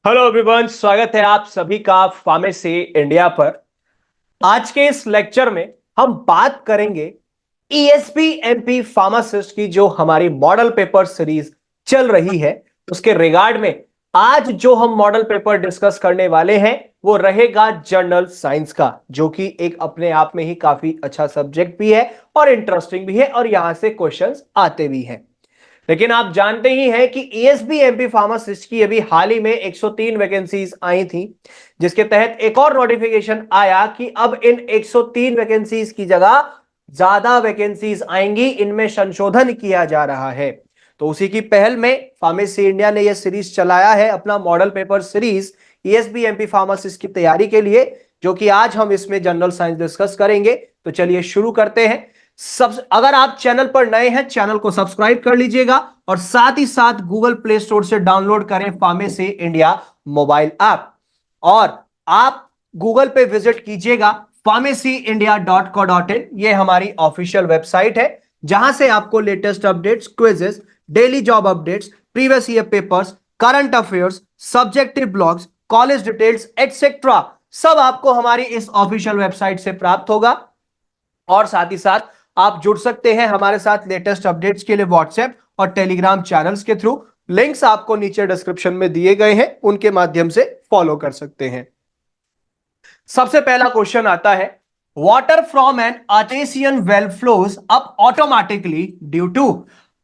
Hello everyone, स्वागत है आप सभी का फार्मेसी इंडिया पर। आज के इस लेक्चर में हम बात करेंगे ईएसपी एमपी फार्मासिस्ट की जो हमारी मॉडल पेपर सीरीज चल रही है उसके रिगार्ड में आज जो हम मॉडल पेपर डिस्कस करने वाले हैं वो रहेगा जनरल साइंस का, जो कि एक अपने आप में ही काफी अच्छा सब्जेक्ट भी है और इंटरेस्टिंग भी है और यहां से क्वेश्चंस आते भी हैं। लेकिन आप जानते ही हैं कि ईएसबी एमपी फार्मासिस्ट की अभी हाल ही में 103 वैकेंसीज आई थी, जिसके तहत एक और नोटिफिकेशन आया कि अब इन 103 वैकेंसीज की जगह ज्यादा वैकेंसीज आएंगी, इनमें संशोधन किया जा रहा है। तो उसी की पहल में फार्मेसी इंडिया ने यह सीरीज चलाया है, अपना model paper series ESB MP pharmacist की तैयारी के लिए, जो कि आज हम इसमें जनरल साइंस डिस्कस करेंगे। तो चलिए शुरू करते हैं। सब अगर आप चैनल पर नए हैं, चैनल को सब्सक्राइब कर लीजिएगा और साथ ही साथ गूगल प्ले स्टोर से डाउनलोड करें फार्मेसी इंडिया मोबाइल ऐप। और आप गूगल पे विजिट कीजिएगा pharmacyindia.co.in, ये हमारी ऑफिशियल वेबसाइट है, जहां से आपको latest updates, quizzes, daily job updates, previous year papers, current affairs, subjective blogs, college details etcetera सब आपको हमारी इस ऑफिशियल वेबसाइट से प्राप्त होगा। और साथ ही साथ आप जुड़ सकते हैं हमारे साथ लेटेस्ट अपडेट्स के लिए व्हाट्सएप और टेलीग्राम चैनल्स के थ्रू। लिंक्स आपको नीचे डिस्क्रिप्शन में दिए गए हैं, उनके माध्यम से फॉलो कर सकते हैं। सबसे पहला क्वेश्चन आता है, water from an artesian well flows up automatically due to.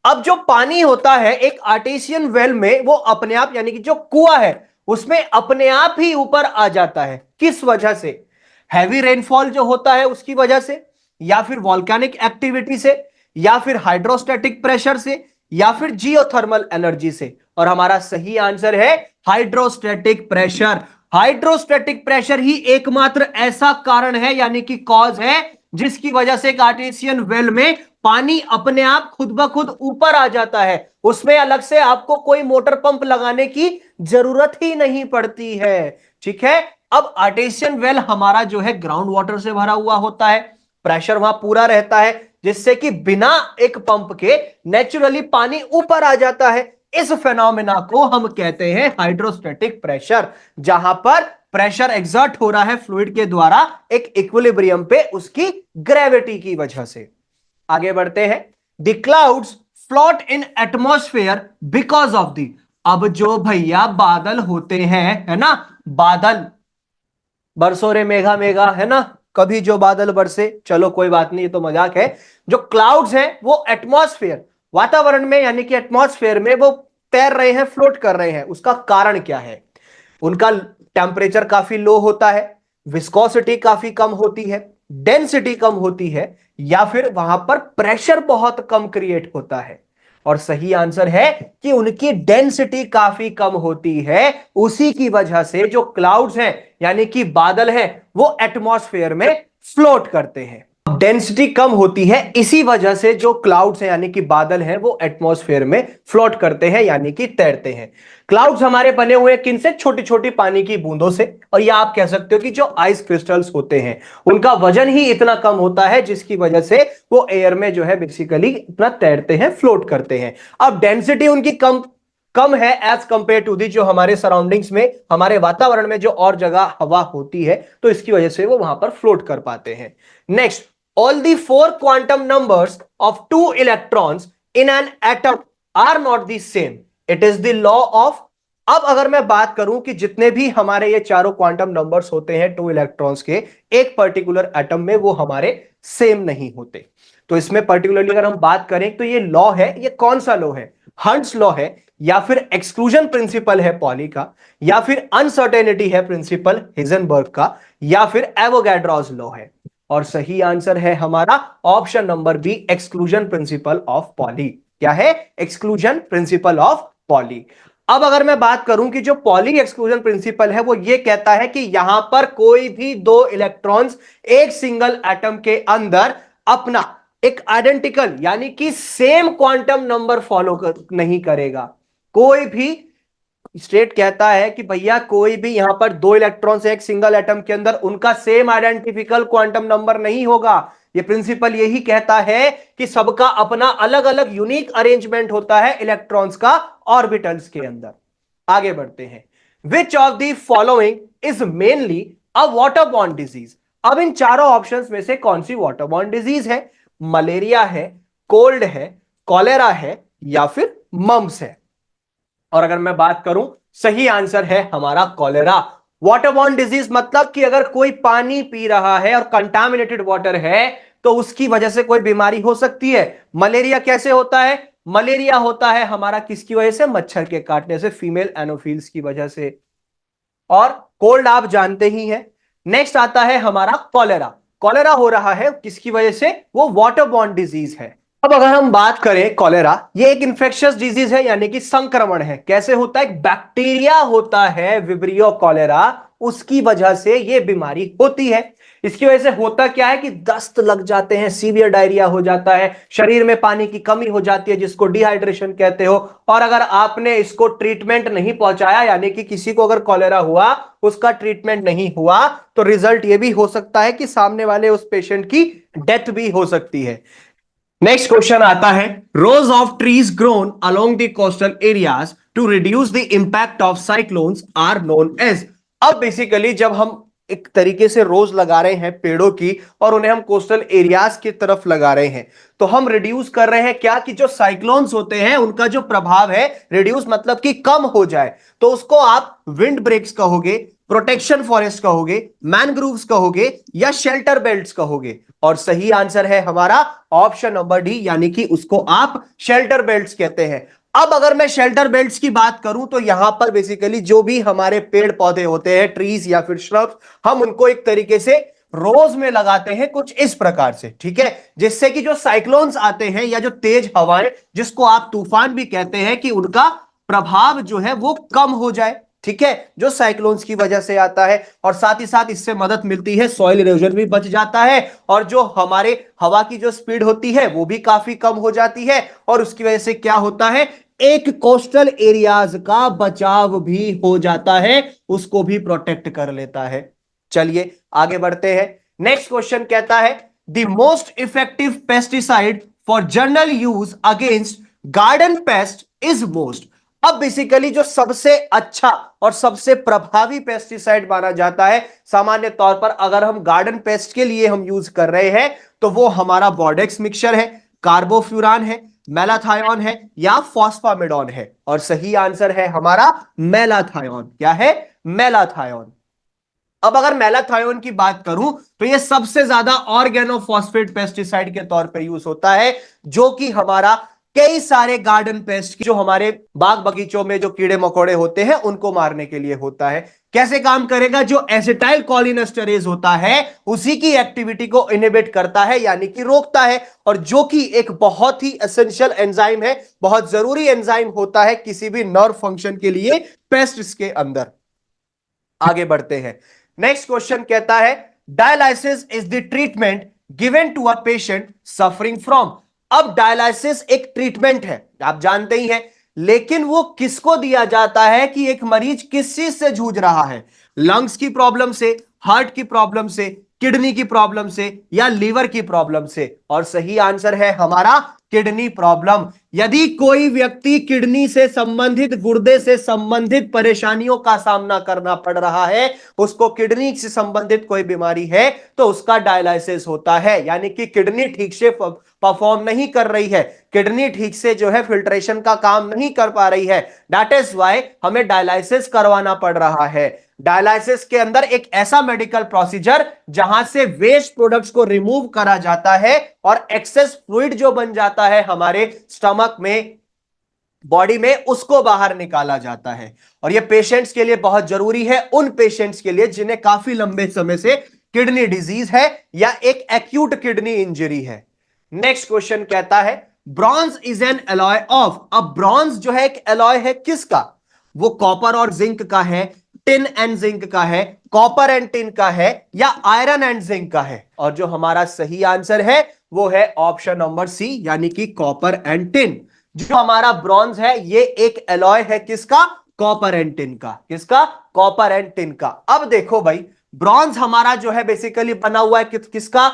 अब जो पानी होता है एक आर्टेसियन वेल में, वो अपने आप यानी कि जो कुआं है उसमें अपने आप ही ऊपर आ जाता है। किस वजह से? हैवी रेनफॉल जो होता है उसकी वजह से, या फिर वॉल्केनिक एक्टिविटी से, या फिर हाइड्रोस्टैटिक प्रेशर से, या फिर जियोथर्मल एनर्जी से। और हमारा सही आंसर है हाइड्रोस्टैटिक प्रेशर। हाइड्रोस्टैटिक प्रेशर ही एकमात्र ऐसा कारण है यानी कि कॉज है जिसकी वजह से कार्टेशियन वेल में पानी अपने आप खुद ब खुद ऊपर आ जाता है। उसमें अलग से आपको कोई मोटर पंप लगाने की जरूरत ही नहीं पड़ती है। ठीक है। अब आर्टेशियन वेल हमारा जो है ग्राउंड वाटर से भरा हुआ होता है, प्रेशर वहां पूरा रहता है, जिससे कि बिना एक पंप के नेचुरली पानी ऊपर आ जाता है। इस फेनोमेना को हम कहते हैं हाइड्रोस्टैटिक प्रेशर, जहां पर प्रेशर एग्जर्ट हो रहा है फ्लूइड के द्वारा एक इक्विलिब्रियम पे उसकी ग्रेविटी की वजह से। आगे बढ़ते हैं। The clouds float in atmosphere because of the. अब जो भैया बादल होते हैं, है ना, बादल, बरसो रे मेघा मेघा, है ना, कभी जो बादल बरसे, चलो कोई बात नहीं, ये तो मजाक है। जो क्लाउड्स हैं वो एटमॉस्फेयर, वातावरण में यानी कि एटमॉस्फेयर में वो तैर रहे हैं, फ्लोट कर रहे हैं। उसका कारण क्या है? उनका टेम्परेचर काफी लो होता है, विस्कोसिटी काफी कम होती है, डेंसिटी कम होती है, या फिर वहां पर प्रेशर बहुत कम क्रिएट होता है। और सही आंसर है कि उनकी डेंसिटी काफी कम होती है। उसी की वजह से जो क्लाउड्स हैं यानी कि बादल हैं वो एटमॉस्फेयर में फ्लोट करते हैं। डेंसिटी कम होती है, इसी वजह से जो क्लाउड्स हैं यानी कि बादल हैं वो एटमॉस्फेयर में फ्लोट करते हैं यानी कि तैरते हैं। क्लाउड्स हमारे बने हुए हैं किनसे? छोटी छोटी पानी की बूंदों से। और या आप कह सकते हो कि जो आइस क्रिस्टल्स होते हैं उनका वजन ही इतना कम होता है जिसकी वजह से वो एयर में जो है बेसिकली इतना तैरते हैं, फ्लोट करते हैं। अब डेंसिटी उनकी कम कम है एज कंपेयर टू दी जो हमारे सराउंडिंग्स में, हमारे वातावरण में जो और जगह हवा होती है, तो इसकी वजह से वो वहां पर फ्लोट कर पाते हैं। Next, all the four quantum numbers of two electrons in an atom are not the same. It is the law of। अब अगर मैं बात करूं कि जितने भी हमारे ये चारों क्वांटम नंबर्स होते हैं टू इलेक्ट्रॉन्स के एक पर्टिकुलर एटम में, वो हमारे सेम नहीं होते। तो इसमें पर्टिकुलरली अगर हम बात करें तो ये लॉ है, ये कौन सा लॉ है? हंट्स लॉ है, या फिर एक्सक्लूजन प्रिंसिपल है पॉली का, या फिर अनसर्टेनिटी है प्रिंसिपल हिजेनबर्ग का, या फिर एवोगैड्रोस लॉ है। और सही आंसर है हमारा option number B, exclusion principle of Pauli. क्या है? Exclusion principle of Pauli. अब अगर मैं बात करूं कि जो पॉली एक्सक्लूजन प्रिंसिपल है वो ये कहता है कि यहां पर कोई भी दो इलेक्ट्रॉन्स एक सिंगल एटम के अंदर अपना एक आइडेंटिकल यानी कि सेम क्वांटम नंबर फॉलो नहीं करेगा। कोई भी स्टेट कहता है कि भैया कोई भी यहां पर दो इलेक्ट्रॉन्स एक सिंगल एटम के अंदर, उनका सेम आइडेंटिफिकल क्वांटम नंबर नहीं होगा। ये प्रिंसिपल यही कहता है कि सबका अपना अलग अलग यूनिक अरेंजमेंट होता है इलेक्ट्रॉन्स का ऑर्बिटल्स के अंदर। आगे बढ़ते हैं। विच of the following is mainly a water borne disease. अब इन चारों ऑप्शंस में से कौन सी वाटर बॉर्न डिजीज है? मलेरिया है, कोल्ड है, कॉलेरा है, या फिर मम्स है। और अगर मैं बात करूं, सही आंसर है हमारा कॉलेरा। वाटरबॉर्न डिजीज मतलब कि अगर कोई पानी पी रहा है और कंटामिनेटेड वाटर है तो उसकी वजह से कोई बीमारी हो सकती है। मलेरिया कैसे होता है? मलेरिया होता है हमारा किसकी वजह से? मच्छर के काटने से, फीमेल एनोफिल्स की वजह से। और कोल्ड आप जानते ही हैं। नेक्स्ट आता है हमारा कॉलेरा। कॉलेरा हो रहा है किसकी वजह से? वो वाटरबॉर्न डिजीज है। अब अगर हम बात करें कॉलेरा, ये एक इंफेक्शियस डिजीज है यानी कि संक्रमण है। कैसे होता है? एक बैक्टीरिया होता है विब्रियो कॉलेरा, उसकी वजह से ये बीमारी होती है। इसकी वजह से होता क्या है कि दस्त लग जाते हैं, सीवियर डायरिया हो जाता है, शरीर में पानी की कमी हो जाती है जिसको डिहाइड्रेशन कहते हो। और अगर आपने इसको ट्रीटमेंट नहीं पहुंचाया, यानी कि किसी को अगर कॉलेरा हुआ, उसका ट्रीटमेंट नहीं हुआ, तो रिजल्ट ये भी हो सकता है कि सामने वाले उस पेशेंट की डेथ भी हो सकती है। नेक्स्ट क्वेश्चन आता है, rows of trees grown along the coastal areas to reduce the impact of cyclones are known as. अब बेसिकली जब हम एक तरीके से रोज लगा रहे हैं पेड़ों की और उन्हें हम कोस्टल एरियाज की तरफ लगा रहे हैं, तो हम रिड्यूस कर रहे हैं क्या कि जो साइक्लोन्स होते हैं उनका जो प्रभाव है, रिड्यूस मतलब कि कम हो जाए, तो उसको आप विंड ब्रेक्स कहोगे, प्रोटेक्शन फॉरेस्ट कहोगे, मैनग्रूव्स कहोगे, या शेल्टर बेल्ट्स कहोगे। और सही आंसर है हमारा ऑप्शन नंबर डी, यानी कि उसको आप शेल्टर बेल्ट्स कहते हैं। अब अगर मैं शेल्टर बेल्ट्स की बात करूं तो यहां पर बेसिकली जो भी हमारे पेड़ पौधे होते हैं, ट्रीज या फिर श्रब्स, हम उनको एक तरीके से रोज में लगाते हैं कुछ इस प्रकार से, ठीक है, जिससे कि जो साइक्लोन्स आते हैं या जो तेज हवाएं, जिसको आप तूफान भी कहते हैं, कि उनका प्रभाव जो है वो कम हो जाए, ठीक है, जो साइक्लोन्स की वजह से आता है। और साथ ही साथ इससे मदद मिलती है, सॉइल इरोजन भी बच जाता है, और जो हमारे हवा की जो स्पीड होती है वो भी काफी कम हो जाती है। और उसकी वजह से क्या होता है? एक कोस्टल एरियाज का बचाव भी हो जाता है, उसको भी प्रोटेक्ट कर लेता है। चलिए आगे बढ़ते हैं। नेक्स्ट क्वेश्चन कहता है, the most effective pesticide for general use against garden paste is most. अब बेसिकली जो सबसे अच्छा और सबसे प्रभावी पेस्टिसाइड माना जाता है सामान्य तौर पर, अगर हम गार्डन पेस्ट के लिए हम यूज कर रहे हैं, तो वो हमारा बॉर्डेक्स मिक्सचर है, कार्बोफ्यूरान है, मेलाथायोन है, या फॉस्फामिडोन है। और सही आंसर है हमारा मेलाथायोन। क्या है? मेलाथायोन। अब अगर मेलाथायोन की बात करूं तो ये सबसे ज्यादा ऑर्गेनोफॉस्फेट पेस्टिसाइड के तौर पे यूज होता है, जो कि हमारा कई सारे गार्डन पेस्ट, जो हमारे बाग बगीचों में जो कीड़े मकोड़े होते हैं उनको मारने के लिए होता है। कैसे काम करेगा? जो एसिटाइल कोलिनेस्टरेज होता है उसी की एक्टिविटी को इनहिबिट करता है, यानी कि रोकता है, और जो कि एक बहुत ही एसेंशियल एंजाइम है, बहुत जरूरी एंजाइम होता है किसी भी नर्व फंक्शन के लिए पेस्ट्स के अंदर। आगे बढ़ते हैं। नेक्स्ट क्वेश्चन कहता है, dialysis is the treatment given to a patient suffering from. अब डायलाइसिस एक ट्रीटमेंट है, आप जानते ही हैं, लेकिन वो किसको दिया जाता है कि एक मरीज किस चीज से जूझ रहा है? लंग्स की प्रॉब्लम से, हार्ट की प्रॉब्लम से, किडनी की प्रॉब्लम से, या लीवर की प्रॉब्लम से। और सही आंसर है हमारा किडनी प्रॉब्लम। यदि कोई व्यक्ति किडनी से संबंधित, गुर्दे से संबंधित परेशानियों का सामना करना पड़ रहा है, उसको किडनी से संबंधित कोई बीमारी है, तो उसका डायलाइसिस होता है, यानी कि किडनी ठीक से परफॉर्म नहीं कर रही है, किडनी ठीक से जो है फिल्ट्रेशन का काम नहीं कर पा रही है, दैट इज व्हाई हमें डायलाइसिस करवाना पड़ रहा है। डायलाइसिस के अंदर एक ऐसा मेडिकल प्रोसीजर जहां से वेस्ट प्रोडक्ट्स को रिमूव करा जाता है और एक्सेस फ्लूइड जो बन जाता है हमारे स्टमक में, बॉडी में, उसको बाहर निकाला जाता है। और यह पेशेंट्स के लिए बहुत जरूरी है, उन पेशेंट्स के लिए जिन्हें काफी लंबे समय से किडनी डिजीज है या एक एक्यूट किडनी इंजरी है। नेक्स्ट क्वेश्चन कहता है, bronze is an alloy of. अब ब्रॉन्ज जो है एक एलॉय है किसका? वो कॉपर और जिंक का है, टिन एंड जिंक का है, कॉपर एंड टिन का है, या आयरन एंड जिंक का है? और जो हमारा सही आंसर है वो है ऑप्शन नंबर सी, यानी कि कॉपर एंड टिन। जो हमारा ब्रॉन्ज है ये एक एलॉय है किसका? कॉपर एंड टिन का। किसका? कॉपर एंड टिन का। अब देखो भाई, ब्रॉन्ज हमारा जो है बेसिकली बना हुआ है किसका?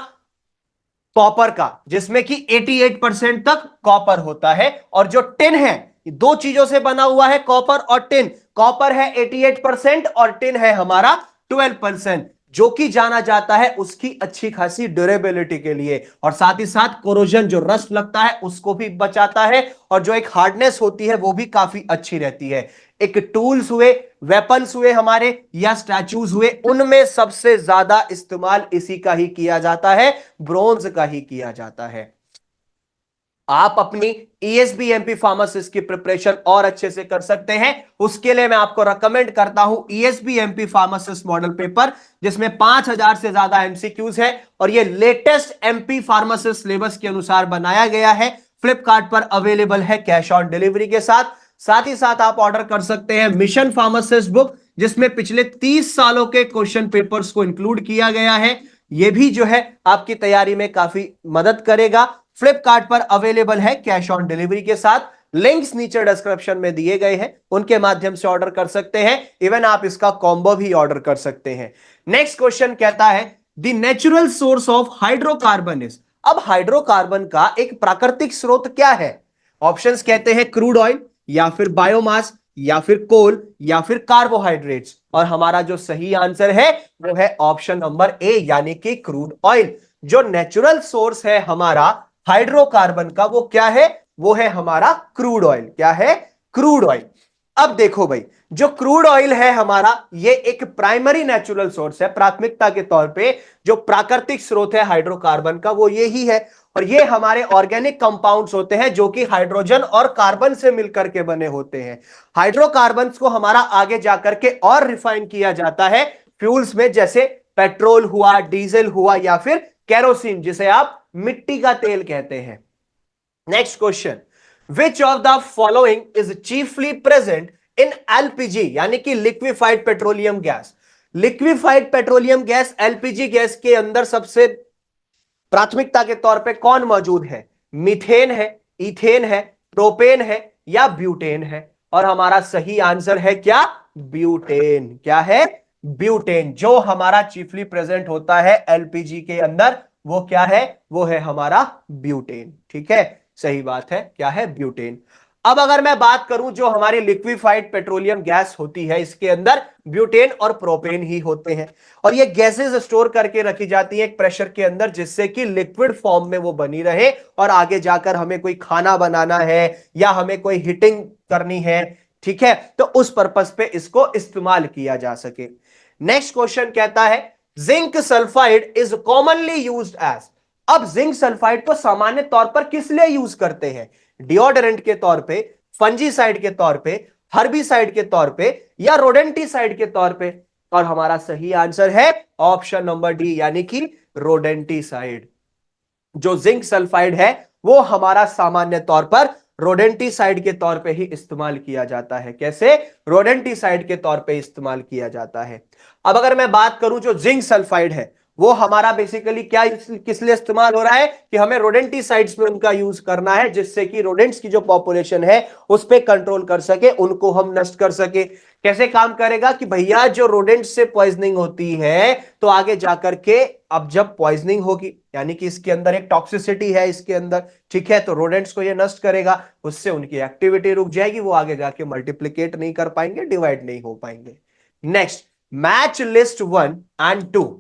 कॉपर का, जिसमें कि 88% तक कॉपर होता है। और जो टिन है, दो चीजों से बना हुआ है, कॉपर और टिन, कॉपर है 88% और टिन है हमारा 12%, जो कि जाना जाता है उसकी अच्छी खासी ड्यूरेबिलिटी के लिए, और साथ ही साथ कोरोजन जो रस्ट लगता है उसको भी बचाता है, और जो एक हार्डनेस होती है वो भी काफी अच्छी रहती है। एक टूल्स हुए, वेपन्स हुए हमारे, या स्टैचूज हुए, उनमें सबसे ज्यादा इस्तेमाल इसी का ही किया जाता है, ब्रोंज का ही किया जाता है। आप अपनी ईएसबी एमपी फार्मासिस्ट की प्रिपरेशन और अच्छे से कर सकते हैं, उसके लिए मैं आपको रकमेंड करता हूं ESB MP pharmacist model paper, जिसमें 5000 से ज्यादा एमसीक्यूज है, और ये लेटेस्ट एमपी फार्मासिस्ट सिलेबस के अनुसार बनाया गया है। फ्लिपकार्ट पर अवेलेबल है कैश ऑन डिलीवरी के साथ। साथ ही साथ आप ऑर्डर कर सकते हैं मिशन फार्मासिस्ट बुक, जिसमें पिछले 30 सालों के क्वेश्चन पेपर्स को इंक्लूड किया गया है। यह भी जो है आपकी तैयारी में काफी मदद करेगा। फ्लिपकार्ट पर अवेलेबल है कैश ऑन डिलीवरी के साथ। लिंक्स नीचे डिस्क्रिप्शन में दिए गए हैं, उनके माध्यम से ऑर्डर कर सकते हैं। इवन आप इसका कॉम्बो भी ऑर्डर कर सकते हैं। नेक्स्ट क्वेश्चन कहता है the natural source of hydrocarbon is. अब हाइड्रोकार्बन का एक प्राकृतिक स्रोत क्या है? ऑप्शंस कहते हैं क्रूड ऑयल, या फिर बायोमास, या फिर कोल, या फिर कार्बोहाइड्रेट्स, और हमारा जो सही आंसर है वो है ऑप्शन नंबर ए, यानी कि क्रूड ऑयल। जो नेचुरल सोर्स है हमारा हाइड्रोकार्बन का वो क्या है? वो है हमारा क्रूड ऑयल। क्या है? Crude oil. अब देखो भाई, जो क्रूड ऑयल है हमारा, ये एक प्राइमरी नेचुरल सोर्स है, प्राथमिकता के तौर पे जो प्राकृतिक स्रोत है हाइड्रोकार्बन का वो ये ही है, और ये हमारे ऑर्गेनिक कंपाउंड्स होते हैं जो कि हाइड्रोजन और कार्बन से मिलकर के बने होते हैं। हाइड्रोकार्बन्स को हमारा आगे जाकर के और रिफाइन किया जाता है फ्यूल्स में, जैसे पेट्रोल हुआ, डीजल हुआ, या फिर केरोसिन, जिसे आप मिट्टी का तेल कहते हैं। Next question, which of the following is chiefly present in LPG, यानी कि liquefied petroleum gas. Liquefied petroleum gas LPG gas के अंदर सबसे प्राथमिकता के तौर पे कौन मौजूद है? मीथेन है, इथेन है, प्रोपेन है, या ब्यूटेन है? और हमारा सही आंसर है क्या? ब्यूटेन। क्या है? ब्यूटेन। जो हमारा चीफली प्रेजेंट होता है एलपीजी के अंदर वो क्या है? वो है हमारा ब्यूटेन। ठीक है, सही बात है। क्या है? ब्यूटेन। अब अगर मैं बात करूं जो हमारी लिक्विफाइड पेट्रोलियम गैस होती है, इसके अंदर ब्यूटेन और प्रोपेन ही होते हैं, और ये गैसेस स्टोर करके रखी जाती है एक प्रेशर के अंदर, जिससे कि लिक्विड फॉर्म में वो बनी रहे, और आगे जाकर हमें कोई खाना बनाना है या हमें कोई हीटिंग करनी है, ठीक है, तो उस पर्पस पे इसको इस्तेमाल किया जा सके। नेक्स्ट क्वेश्चन कहता है zinc sulphide is commonly used as. अब जिंक सल्फाइड को सामान्य तौर पर किस लिए यूज करते हैं? डिओडोरेंट के तौर पे, फंजीसाइड के तौर पे, हर्बिसाइड के तौर पे, या रोडेंटिसाइड के तौर पे? और हमारा सही आंसर है ऑप्शन नंबर डी, यानी कि रोडेंटिसाइड। जो जिंक सल्फाइड है वो हमारा सामान्य तौर पर रोडेंटिसाइड के तौर पे ही इस्तेमाल किया जाता है। कैसे? रोडेंटिसाइड के तौर पे इस्तेमाल किया जाता है। अब अगर मैं बात करूं जो जिंक सल्फाइड है वो हमारा बेसिकली क्या किस लिए इस्तेमाल हो रहा है कि हमें रोडेंटिसाइड्स में उनका यूज करना है, जिससे कि रोडेंट्स की जो पॉपुलेशन है उस पर कंट्रोल कर सके, उनको हम नष्ट कर सके। कैसे काम करेगा कि भैया जो रोडेंट्स से पॉइजनिंग होती है तो आगे जाकर के अब जब पॉइजनिंग होगी, यानी कि इसके अंदर एक टॉक्सिसिटी है इसके अंदर, ठीक है, तो रोडेंट्स को ये नष्ट करेगा, उससे उनकी एक्टिविटी रुक जाएगी, वो आगे जाके मल्टीप्लिकेट नहीं कर पाएंगे, डिवाइड नहीं हो पाएंगे। Next, match list 1 and 2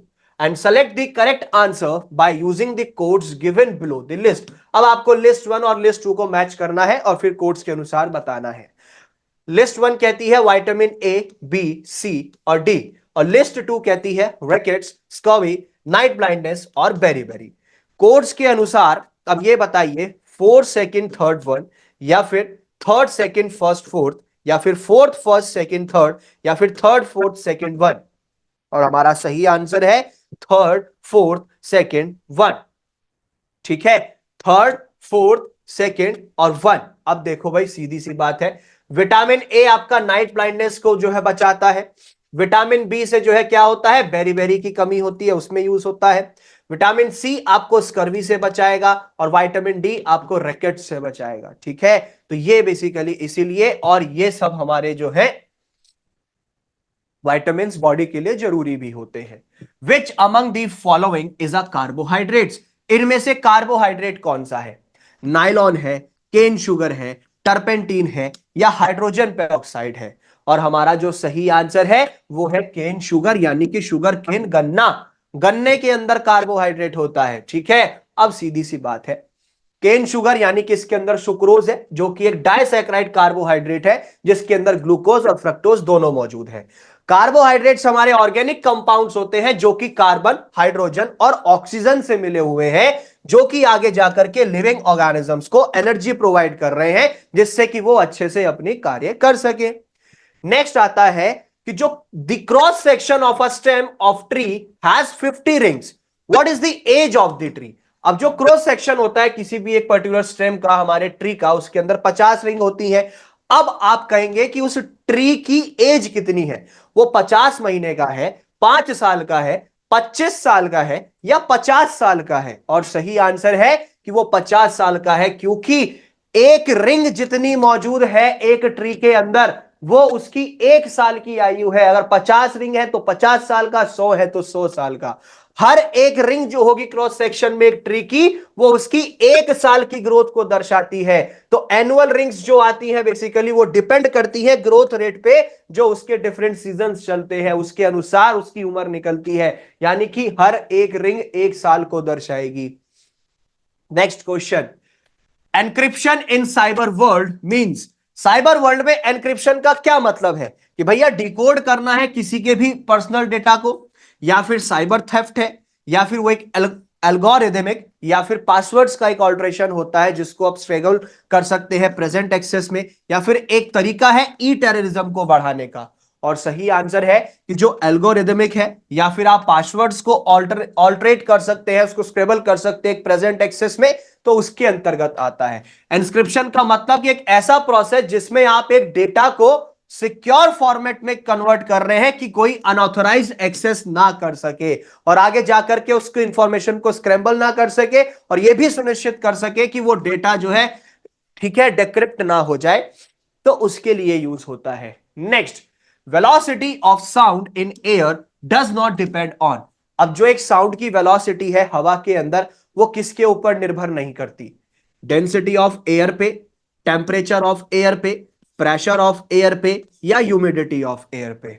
and select the correct answer by using the codes given below the list। अब आपको लिस्ट 1 और लिस्ट 2 को मैच करना है और फिर कोड्स के अनुसार बताना है। लिस्ट 1 कहती है विटामिन ए, बी, सी और डी, और लिस्ट 2 कहती है रिकेट्स, स्कर्वी, नाइट ब्लाइंडनेस और बेरीबेरी। कोड्स के अनुसार अब ये बताइए 4 सेकंड थर्ड 1, या फिर थर्ड सेकंड फर्स्ट फोर्थ, या फिर फोर्थ फर्स्ट सेकंड थर्ड, या फिर थर्ड फोर्थ सेकंड 1? और हमारा सही आंसर है थर्ड फोर्थ सेकंड 1। ठीक है, थर्ड फोर्थ सेकंड और 1। अब देखो भाई, सीधी सी बात है, विटामिन ए आपका नाइट ब्लाइंडनेस को जो है बचाता है। विटामिन बी से जो है क्या होता है? बेरीबेरी की कमी होती है, उसमें यूज होता है। विटामिन सी आपको स्कर्वी से बचाएगा, और विटामिन डी आपको रैकेट से बचाएगा। ठीक है, तो ये बेसिकली इसीलिए, और ये सब हमारे जो है विटामिन्स बॉडी के लिए जरूरी भी होते हैं। Which among the following is a carbohydrates. इनमें से कार्बोहाइड्रेट कौन सा है? नाइलॉन है, केन शुगर है, टर्पेंटीन है, या हाइड्रोजन पेरोक्साइड है? और हमारा जो सही आंसर है वो है केन शुगर, यानी कि शुगर केन, गन्ना। गन्ने के अंदर कार्बोहाइड्रेट होता है। ठीक है, अब सीधी सी बात है, केन शुगर यानी कि इसके अंदर सुक्रोज है, जो कि एक डाइसैकेराइड कार्बोहाइड्रेट है जिसके अंदर ग्लूकोज और फ्रक्टोज दोनों मौजूद है। कार्बोहाइड्रेट्स हमारे ऑर्गेनिक कंपाउंड्स होते हैं जो कि कार्बन, हाइड्रोजन और ऑक्सीजन से मिले हुए हैं, जो कि आगे जाकर के लिविंग ऑर्गेनिजम्स को एनर्जी प्रोवाइड कर रहे हैं जिससे कि वो अच्छे से अपनी कार्य कर सके। नेक्स्ट आता है कि जो the cross section of a stem of tree has 50 rings, what is the age of the tree. अब जो क्रॉस सेक्शन होता है किसी भी एक पर्टिकुलर स्टेम का, हमारे ट्री का, उसके अंदर 50 रिंग होती है। अब आप कहेंगे कि उस ट्री की एज कितनी है, वो 50 महीने का है, 5 साल का है, 25 साल का है या 50 साल का है। और सही आंसर है कि वो 50 साल का है, क्योंकि एक रिंग जितनी मौजूद है एक ट्री के अंदर वो उसकी 1 साल की आयु है। अगर 50 रिंग है तो 50 साल का, 100 है तो 100 साल का। हर एक रिंग जो होगी क्रॉस सेक्शन में एक ट्री की, वो उसकी 1 साल की ग्रोथ को दर्शाती है। तो एनुअल रिंग्स जो आती है बेसिकली वो डिपेंड करती है ग्रोथ रेट पे, जो उसके डिफरेंट सीजन्स चलते हैं उसके अनुसार उसकी उम्र निकलती है, यानी कि हर एक रिंग 1 साल को दर्शाएगी। Next question, encryption in cyber world means, cyber world में एनक्रिप्शन का क्या मतलब है कि भैया डिकोड करना है किसी के भी पर्सनल डेटा को, या फिर साइबर थेफ्ट है, या फिर वो एक एल्गोरिदमिक या फिर पासवर्ड्स का एक ऑल्टरेशन होता है जिसको आप स्ट्रगल कर सकते हैं प्रेजेंट एक्सेस में, या फिर एक तरीका है ई टेररिज्म को बढ़ाने का। और सही आंसर है कि जो एल्गोरिदमिक है या फिर आप पासवर्ड्स को ऑल्टरेट कर सकते हैं, उसको स्क्रेबल कर सकते हैं प्रेजेंट एक्सेस में, तो उसके अंतर्गत आता है। एन्क्रिप्शन का मतलब कि एक ऐसा प्रोसेस जिसमें आप एक डेटा को सिक्योर फॉर्मेट में कन्वर्ट कर रहे हैं कि कोई अनऑथराइज्ड एक्सेस ना कर सके और आगे जाकर के उसको इंफॉर्मेशन को स्क्रैम्बल ना कर सके, और यह भी सुनिश्चित कर सके कि वो डेटा जो है, ठीक है, डिक्रिप्ट ना हो जाए, तो उसके लिए यूज होता है। Next, velocity of sound in air does not depend on. अब जो एक साउंड की वेलोसिटी है हवा के अंदर, वो किसके ऊपर निर्भर नहीं करती, डेंसिटी ऑफ एयर पे, टेम्परेचर ऑफ एयर पे, प्रेशर ऑफ एयर पे, या ह्यूमिडिटी ऑफ एयर पे।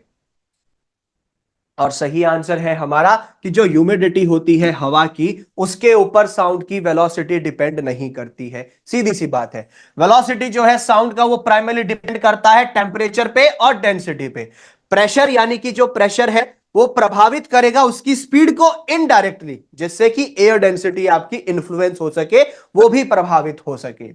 और सही आंसर है हमारा कि जो ह्यूमिडिटी होती है हवा की, उसके ऊपर साउंड की वेलोसिटी डिपेंड नहीं करती है। सीधी सी बात है, वेलोसिटी जो है साउंड का वो प्राइमरी डिपेंड करता है टेम्परेचर पे और डेंसिटी पे। प्रेशर यानी कि जो प्रेशर है वो प्रभावित करेगा उसकी स्पीड को इनडायरेक्टली, जिससे कि एयर डेंसिटी आपकी इन्फ्लुएंस हो सके, वो भी प्रभावित हो सके।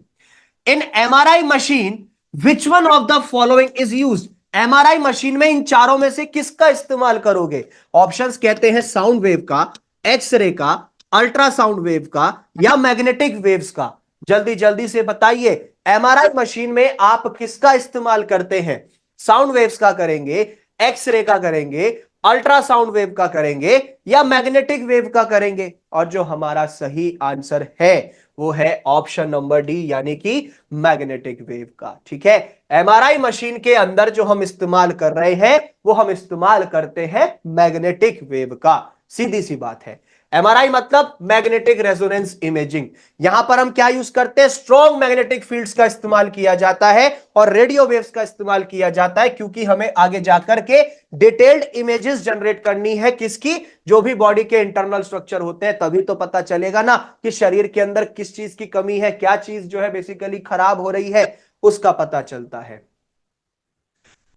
In MRI machine which one of the following is used. MRI machine में इन चारों में से किसका इस्तेमाल करोगे। ऑप्शंस कहते हैं साउंड वेव का, एक्सरे का, अल्ट्रासाउंड वेव का, या मैग्नेटिक वेव्स का। जल्दी जल्दी से बताइए, एमआरआई मशीन में आप किसका इस्तेमाल करते हैं। साउंड वेव्स का करेंगे, एक्सरे का करेंगे, अल्ट्रासाउंड वेव का करेंगे, या मैग्नेटिक वेव का करेंगे। और जो हमारा सही आंसर है वो है ऑप्शन नंबर डी, यानी कि मैग्नेटिक वेव का। ठीक है, एमआरआई मशीन के अंदर जो हम इस्तेमाल कर रहे हैं वो हम इस्तेमाल करते हैं मैग्नेटिक वेव का। सीधी सी बात है, एमआरआई मतलब मैग्नेटिक रेजोनेंस इमेजिंग। यहां पर हम क्या यूज करते हैं, स्ट्रॉन्ग मैग्नेटिक फील्ड्स का इस्तेमाल किया जाता है और रेडियो वेव्स का इस्तेमाल किया जाता है, क्योंकि हमें आगे जाकर के डिटेल्ड इमेजेस जनरेट करनी है किसकी, जो भी बॉडी के इंटरनल स्ट्रक्चर होते हैं, तभी तो पता चलेगा ना कि शरीर के अंदर किस चीज की कमी है, क्या चीज जो है बेसिकली खराब हो रही है, उसका पता चलता है।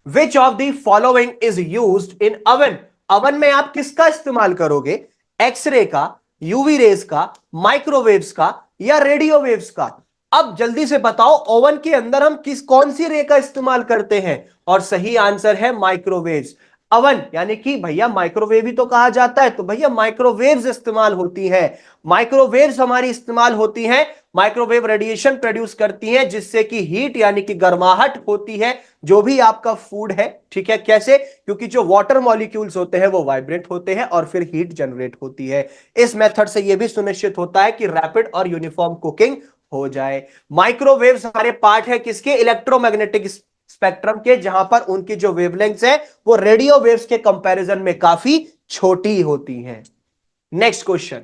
Which of the following is used in oven. Oven में आप किसका इस्तेमाल करोगे, एक्सरे का, यूवी रेज का, माइक्रोवेव्स का, या रेडियो वेव्स का। अब जल्दी से बताओ, ओवन के अंदर हम कौन सी रे का इस्तेमाल करते हैं। और सही आंसर है माइक्रोवेव्स। अवन यानी कि भैया माइक्रोवेव ही तो कहा जाता है, तो भैया माइक्रोवेव्स इस्तेमाल होती है। माइक्रोवेव्स हमारी इस्तेमाल होती हैं, माइक्रोवेव रेडिएशन प्रोड्यूस करती हैं जिससे कि हीट यानी कि गर्माहट होती है जो भी आपका फूड है। ठीक है, कैसे, क्योंकि जो वाटर मॉलिक्यूल्स होते हैं वो वाइब्रेट होते हैं और फिर हीट जनरेट होती है। इस मेथड से यह भी सुनिश्चित होता है कि रैपिड और यूनिफॉर्म कुकिंग हो जाए। माइक्रोवेव्स हमारे पार्ट है किसके, इलेक्ट्रोमैग्नेटिक स्पेक्ट्रम के, जहां पर उनकी जो वेवलेंथ्स है वो रेडियो वेव्स के कंपैरिजन में काफी छोटी होती हैं। Next question,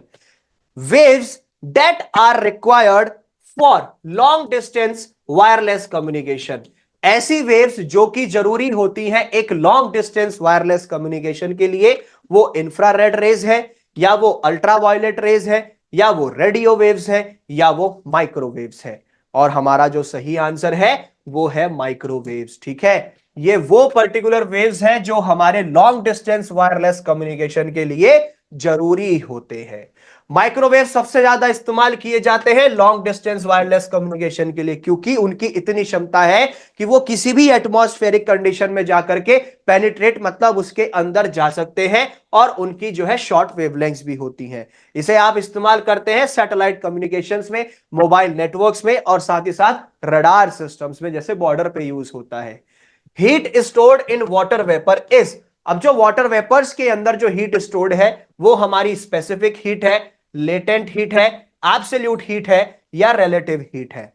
waves that are required for long distance wireless communication। ऐसी वेव्स जो कि जरूरी होती हैं एक लॉन्ग डिस्टेंस वायरलेस कम्युनिकेशन के लिए, वो इंफ्रारेड रेज है, या वो अल्ट्रावायलेट रेज है, या वो रेडियो वेव्स है, या वो माइक्रोवेव्स है। और हमारा जो सही आंसर है वो है माइक्रोवेव्स। ठीक है, ये वो पर्टिकुलर वेव्स हैं जो हमारे लॉन्ग डिस्टेंस वायरलेस कम्युनिकेशन के लिए जरूरी होते हैं। माइक्रोवेव सबसे ज्यादा इस्तेमाल किए जाते हैं लॉन्ग डिस्टेंस वायरलेस कम्युनिकेशन के लिए, क्योंकि उनकी इतनी क्षमता है कि वो किसी भी एटमॉस्फेरिक कंडीशन में जाकर के पेनिट्रेट, मतलब उसके अंदर जा सकते हैं, और उनकी जो है शॉर्ट वेवलेंथ्स भी होती हैं। इसे आप इस्तेमाल करते हैं सैटेलाइट कम्युनिकेशंस में, मोबाइल नेटवर्क्स में, और साथ ही साथ रडार सिस्टम्स में, जैसे बॉर्डर पे यूज होता है। Heat stored in water vapour is, अब जो वाटर वेपर्स के अंदर जो हीट स्टोर्ड है वो हमारी स्पेसिफिक हीट है, लेटेंट हीट है, एब्सोल्यूट हीट है, या रिलेटिव हीट है।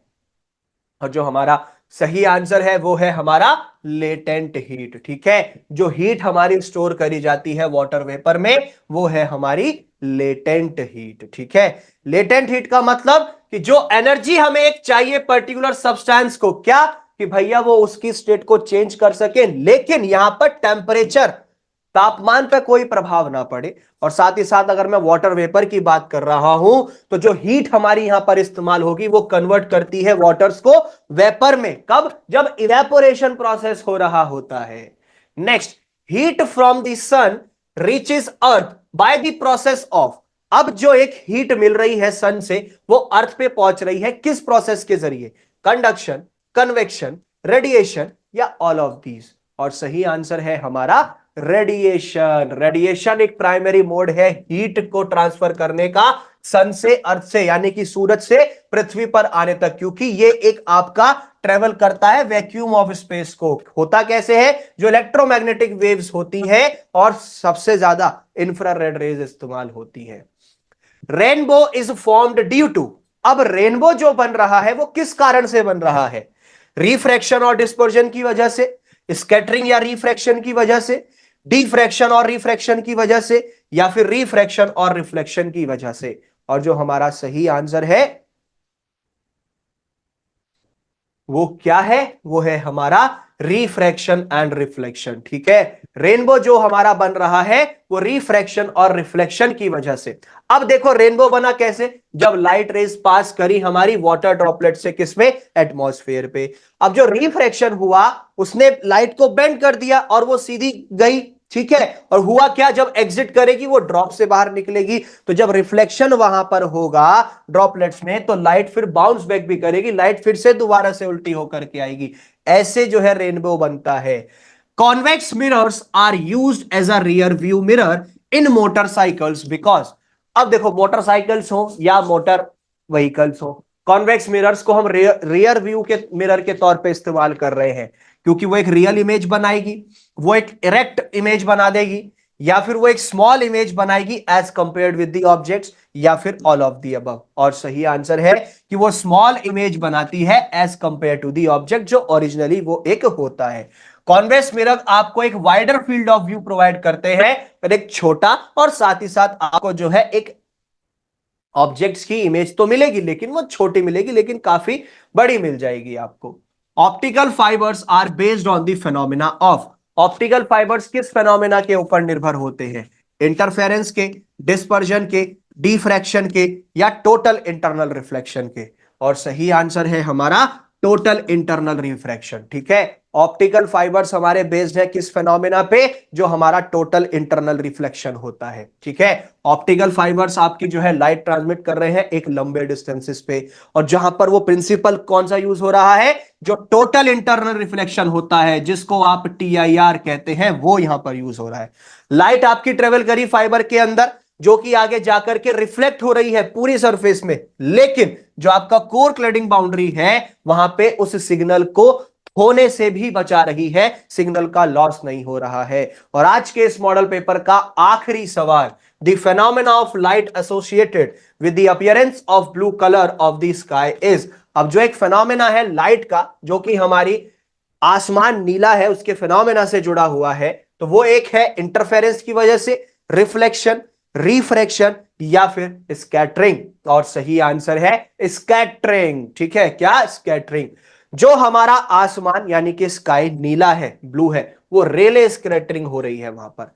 और जो हमारा सही आंसर है वो है हमारा लेटेंट हीट। ठीक है, जो हीट हमारी स्टोर करी जाती है वाटर वेपर में वो है हमारी लेटेंट हीट। ठीक है, लेटेंट हीट का मतलब कि जो एनर्जी हमें एक चाहिए पर्टिकुलर सब्सटेंस को, क्या कि भैया वो उसकी स्टेट को चेंज कर सके, लेकिन यहां पर टेम्परेचर, तापमान पर कोई प्रभाव ना पड़े। और साथ ही साथ अगर मैं वाटर वेपर की बात कर रहा हूं तो जो हीट हमारी यहां पर इस्तेमाल होगी वो कन्वर्ट करती है वाटर्स को वेपर में, कब? जब इवेपोरेशन प्रोसेस हो रहा होता है। Next, heat from the sun reaches earth by the process of, अब जो एक हीट मिल रही है सन से वो अर्थ पे पहुंच रही है किस प्रोसेस के जरिए? कंडक्शन, कन्वेक्शन, रेडिएशन, या ऑल ऑफ दीज। और सही आंसर है हमारा रेडिएशन। रेडिएशन एक प्राइमरी मोड है हीट को ट्रांसफर करने का सन से अर्थ से, यानी कि सूरज से पृथ्वी पर आने तक, क्योंकि ये एक आपका ट्रेवल करता है वैक्यूम ऑफ स्पेस को। होता कैसे है? जो इलेक्ट्रोमैग्नेटिक वेव्स होती है और सबसे ज्यादा इंफ्रारेड रेज इस्तेमाल होती है। Rainbow is formed due to, अब रेनबो जो बन रहा है वो किस कारण से बन रहा है? रिफ्रैक्शन और डिस्पर्जन की वजह से, स्कैटरिंग या रिफ्रैक्शन की वजह से, डिफ्रैक्शन और रिफ्रैक्शन की वजह से, या फिर रिफ्रैक्शन और रिफ्लेक्शन की वजह से। और जो हमारा सही आंसर है वो क्या है? वो है हमारा रिफ्रैक्शन एंड रिफ्लेक्शन। ठीक है, रेनबो जो हमारा बन रहा है वो रिफ्रैक्शन और रिफ्लेक्शन की वजह से। अब देखो रेनबो बना कैसे? जब लाइट रेज पास करी हमारी वाटर ड्रॉपलेट से, किसमें? एटमॉस्फेयर पे। अब जो रिफ्रैक्शन हुआ उसने लाइट को बेंड कर दिया और वो सीधी गई। ठीक है, और हुआ क्या? जब एग्जिट करेगी वो ड्रॉप से बाहर निकलेगी। तो जब रिफ्लेक्शन वहां पर होगा ड्रॉपलेट्स में तो लाइट फिर बाउंस बैक भी करेगी, लाइट फिर से दोबारा से उल्टी होकर के आएगी। ऐसे जो है रेनबो बनता है। Convex mirrors are used as a rear view mirror in motorcycles because, अब देखो मोटरसाइकिल्स हो या मोटर व्हीकल्स हो, कॉन्वेक्स मिरर्स को हम रियर व्यू के मिरर के तौर पे इस्तेमाल कर रहे हैं, क्योंकि वो एक रियल इमेज बनाएगी, वो एक इरेक्ट इमेज बना देगी, या फिर वो एक स्मॉल इमेज बनाएगी as compared with the objects, या फिर ऑल ऑफ द अबव। और सही आंसर है कि वो स्मॉल इमेज बनाती है as compare to the object जो ओरिजिनली वो एक होता है। कॉन्वेक्स मिरर आपको एक wider field of view provide करते हैं, पर एक छोटा, और साथ ही साथ आपको जो है एक ऑब्जेक्ट्स की इमेज तो मिलेगी लेकिन वो छोटी मिलेगी, लेकिन काफी बड़ी मिल जाएगी आपको। Optical fibres are based on the phenomena of, optical fibres किस फेनोमेना के ऊपर निर्भर होते हैं? इंटरफेरेंस के, डिस्पर्जन के, डिफ्रैक्शन के, या टोटल इंटरनल रिफ्लेक्शन के। और सही आंसर है हमारा टोटल इंटरनल रिफ्रैक्शन। ठीक है, ऑप्टिकल फाइबर्स हमारे बेस्ड है किस फेनोमेना पे? जो हमारा टोटल इंटरनल रिफ्लेक्शन होता है। ठीक है, ऑप्टिकल फाइबर्स आपकी जो है लाइट ट्रांसमिट कर रहे हैं एक लंबे डिस्टेंसेस पे, और जहां पर वो प्रिंसिपल कौन सा यूज हो रहा है? जो टोटल इंटरनल रिफ्लेक्शन होता है, जिसको आप TIR कहते हैं, वो यहां पर यूज हो रहा है। लाइट आपकी ट्रेवल करी फाइबर के अंदर, जो कि आगे जाकर के रिफ्लेक्ट हो रही है पूरी सरफेस में, लेकिन जो आपका कोर क्लैडिंग बाउंड्री है वहां पे उस सिग्नल को होने से भी बचा रही है, सिग्नल का लॉस नहीं हो रहा है। और आज के इस मॉडल पेपर का आखिरी सवाल, the phenomena of light associated with the appearance of blue colour of the sky is, अब जो एक फेनोमेना है लाइट का जो कि हमारी आसमान नीला है उसके फेनोमेना से जुड़ा हुआ है, तो वो एक है इंटरफेरेंस की वजह से, रिफ्लेक्शन, रिफ्रैक्शन, या फिर स्कैटरिंग। और सही आंसर है स्कैटरिंग। ठीक है, क्या? स्कैटरिंग। जो हमारा आसमान यानी कि स्काई नीला है, ब्लू है, वो रेले स्कैटरिंग हो रही है वहां पर।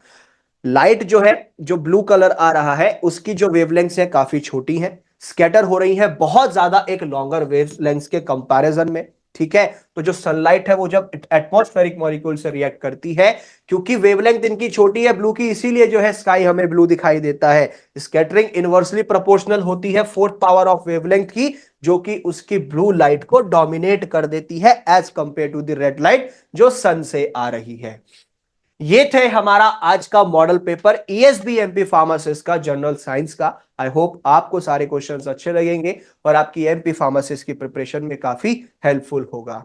लाइट जो है, जो ब्लू कलर आ रहा है, उसकी जो वेवलेंथ है काफी छोटी है, स्कैटर हो रही है बहुत ज्यादा एक लॉन्गर वेवलेंथ के कंपैरिजन में। ठीक है, तो जो सनलाइट है वो जब एटमॉस्फेरिक मॉलिक्यूल से रिएक्ट करती है, क्योंकि वेवलेंथ इनकी छोटी है ब्लू की, इसीलिए जो है स्काई हमें ब्लू दिखाई देता है। स्कैटरिंग इनवर्सली प्रोपोर्शनल होती है फोर्थ पावर ऑफ वेवलेंथ की, जो कि उसकी ब्लू लाइट को डोमिनेट कर देती है as compare to the red light जो सन से आ रही है। ये थे हमारा आज का model paper ESB MP pharmacist का, जनरल साइंस का। आई होप आपको सारे क्वेश्चंस अच्छे लगेंगे और आपकी एमपी फार्मासिस्ट की प्रिपरेशन में काफी हेल्पफुल होगा।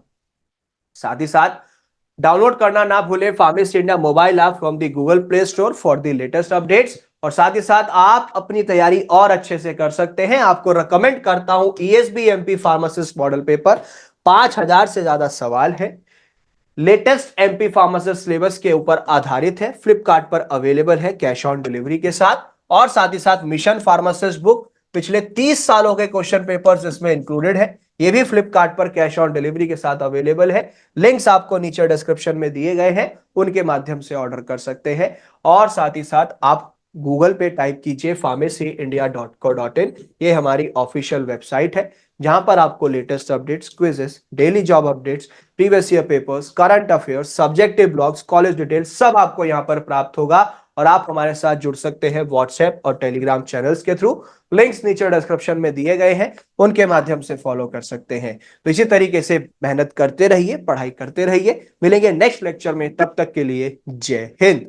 साथ ही साथ डाउनलोड करना ना भूलें Farmest India mobile app from the Google Play Store for the latest updates. और साथ ही साथ आप अपनी तैयारी और अच्छे से कर सकते हैं। आपको रिकमेंड करता हूं ESB MP pharmacist model paper, 5,000 से ज्यादा सवाल है, लेटेस्ट एमपी फार्मासिस्ट सिलेबस के ऊपर आधारित है, फ्लिपकार्ट पर अवेलेबल है कैश ऑन डिलीवरी के साथ। और साथ ही साथ मिशन फार्मासिस्ट बुक, पिछले 30 सालों के क्वेश्चन पेपर्स इसमें इंक्लूडेड है, ये भी फ्लिपकार्ट पर कैश ऑन डिलीवरी के साथ अवेलेबल है। लिंक्स आपको नीचे डिस्क्रिप्शन में दिए गए हैं, उनके माध्यम से ऑर्डर कर सकते हैं। और साथ ही साथ आप गूगल पे टाइप कीजिए pharmacyindia.co.in, ये हमारी ऑफिशियल वेबसाइट है, जहां पर आपको latest updates, quizzes, daily job updates, previous year papers, current affairs, subjective blogs, college details सब आपको यहां पर प्राप्त होगा। और आप हमारे साथ जुड़ सकते हैं व्हाट्सएप और टेलीग्राम चैनल्स के थ्रू, लिंक्स नीचे डिस्क्रिप्शन में दिए गए हैं, उनके माध्यम से फॉलो कर सकते हैं। तो इसी तरीके से मेहनत करते रहिए, पढ़ाई करते रहिए। मिलेंगे नेक्स्ट लेक्चर में, तब तक के लिए जय हिंद।